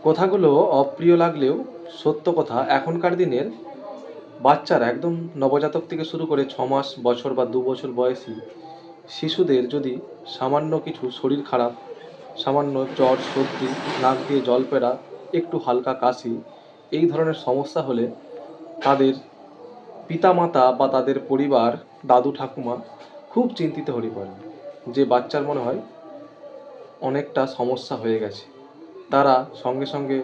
কথাগুলো অপ্রিয় লাগলেও সত্য কথা, এখনকার দিনের বাচ্চারা একদম নবজাতক থেকে শুরু করে 6 মাস, বছর বা 2 বছর বয়সী শিশুদের যদি সামান্য কিছু শরীর খারাপ, সামান্য জ্বর, সর্দি, নাক দিয়ে জল পড়া, একটু হালকা কাশি, এই ধরনের সমস্যা হলে তাদের পিতামাতা বা তাদের পরিবার, দাদু ঠাকুমা খুব চিন্তিত হয়ে পড়েন যে বাচ্চার মনে হয় অনেকটা সমস্যা হয়ে গেছে। তারা সঙ্গে সঙ্গে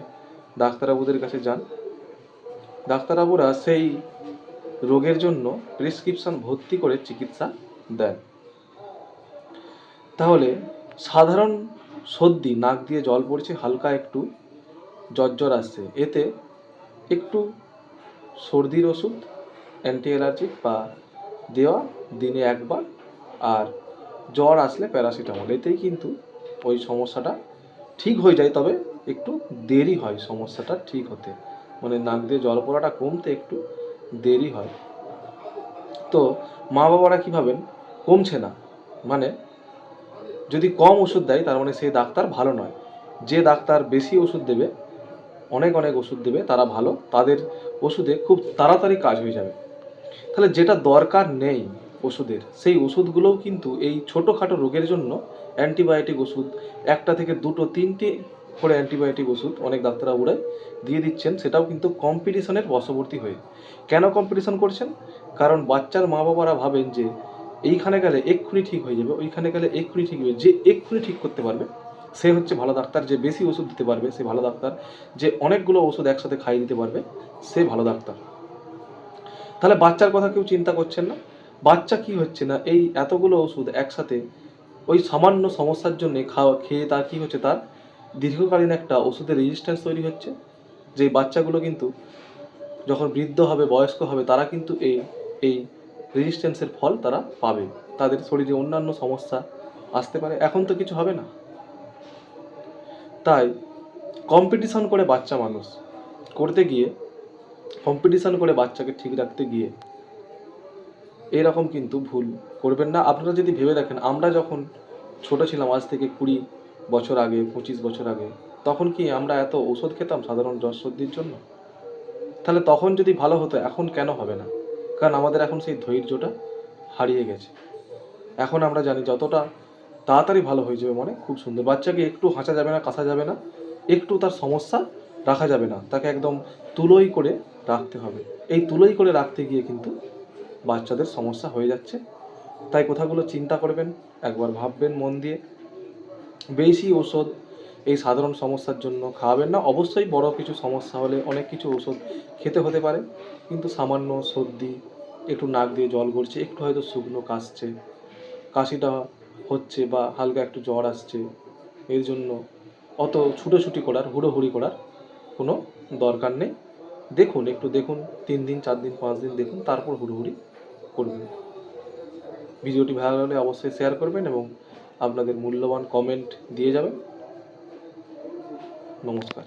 ডাক্তারবাবুদের কাছে যান। ডাক্তারবাবুরা সেই রোগের জন্য প্রেসক্রিপশন ভর্তি করে চিকিৎসা দেন। তাহলে সাধারণ সর্দি, নাক দিয়ে জল পড়ছে, হালকা একটু জ্বর আসছে, এতে একটু সর্দির ওষুধ অ্যান্টি অ্যালার্জিক বা দেওয়া দিনে একবার, আর জ্বর আসলে প্যারাসিটামল, এতেই কিন্তু ওই সমস্যাটা ঠিক হয়ে যায়। তবে একটু দেরি হয় সমস্যাটা ঠিক হতে, মানে নাক দিয়ে জল পড়াটা কমতে একটু দেরি হয়। তো মা বাবারা কী ভাবেন, কমছে না মানে যদি কম ওষুধ দেয় তার মানে সেই ডাক্তার ভালো নয়। যে ডাক্তার বেশি ওষুধ দেবে, অনেক অনেক ওষুধ দেবে, তারা ভালো, তাদের ওষুধে খুব তাড়াতাড়ি কাজ হয়ে যাবে। তাহলে যেটা দরকার নেই ওষুধের, সেই ওষুধগুলোও কিন্তু এই ছোটোখাটো রোগের জন্য অ্যান্টিবায়োটিক ওষুধ, একটা থেকে দুটো তিনটে করে অ্যান্টিবায়োটিক ওষুধ অনেক ডাক্তারবাবুরাই দিয়ে দিচ্ছেন, সেটাও কিন্তু কম্পিটিশনের বশবর্তী হয়ে। কেন কম্পিটিশন করছেন? কারণ বাচ্চার মা বাবারা ভাবেন যে এইখানে গেলে এক্ষুনি ঠিক হয়ে যাবে, ওইখানে গেলে এক্ষুনি ঠিক হয়ে যাবে। যে এক্ষুনি ঠিক করতে পারবে সে হচ্ছে ভালো ডাক্তার, যে বেশি ওষুধ দিতে পারবে সে ভালো ডাক্তার, যে অনেকগুলো ওষুধ একসাথে খাইয়ে দিতে পারবে সে ভালো ডাক্তার। তাহলে বাচ্চার কথা কেউ চিন্তা করছেন না। বাচ্চা কি হচ্ছে না, এই এতগুলো ওষুধ একসাথে ওই সামান্য সমস্যার জন্য খেয়ে তার কি হচ্ছে, তার দীর্ঘকালীন একটা ওষুধের রেজিস্ট্যান্স তৈরি হচ্ছে। যে বাচ্চাগুলো কিন্তু যখন বৃদ্ধ হবে, বয়স্ক হবে, তারা কিন্তু এই এই রেজিস্ট্যান্সের ফল তারা পাবে। তাদের শরীরে অন্যান্য সমস্যা আসতে পারে, এখন তো কিছু হবে না। তাই কম্পিটিশন করে বাচ্চা মানুষ করতে গিয়ে, কম্পিটিশন করে বাচ্চাকে ঠিক রাখতে গিয়ে এরকম কিন্তু ভুল করবেন না। আপনারা যদি ভেবে দেখেন, আমরা যখন ছোট ছিলাম, আজ থেকে 20 বছর আগে, 25 বছর আগে, তখন কি আমরা এত ওষুধ খেতাম সাধারণ জ্বর সর্দির জন্য? তাহলে তখন যদি ভালো হতো, এখন কেন হবে না? কারণ আমাদের এখন সেই ধৈর্যটা হারিয়ে গেছে। এখন আমরা জানি যতটা তাড়াতাড়ি ভালো হয়ে যাবে, মানে খুব সুন্দর। বাচ্চাকে একটু হাঁচা যাবে না, কাশা যাবে না, একটু তার সমস্যা রাখা যাবে না, তাকে একদম তুলোই করে রাখতে হবে। এই তুলোই করে রাখতে গিয়ে কিন্তু বাচ্চাদের সমস্যা হয়ে যাচ্ছে। তাই কথাগুলো চিন্তা করবেন, একবার ভাববেন মন দিয়ে। বেশি ওষুধ এই সাধারণ সমস্যার জন্য খাওয়াবেন না। অবশ্যই বড় কিছু সমস্যা হলে অনেক কিছু ওষুধ খেতে হতে পারে, কিন্তু সামান্য সর্দি, একটু নাক দিয়ে জল গড়ছে, একটু হয়তো শুকনো কাশছে, কাশিটা হচ্ছে বা হালকা একটু জ্বর আসছে, এর জন্য অত ছুটোছুটি করার, হুড়োহুড়ি করার কোনো দরকার নেই। দেখুন, একটু দেখুন, 3 দিন 4 দিন 5 দিন দেখুন, তারপর হুড়োহুড়ি করবেন। ভিডিওটি ভালো লাগলে অবশ্যই শেয়ার করবেন এবং আপনাদের মূল্যবান কমেন্ট দিয়ে যাবেন। নমস্কার।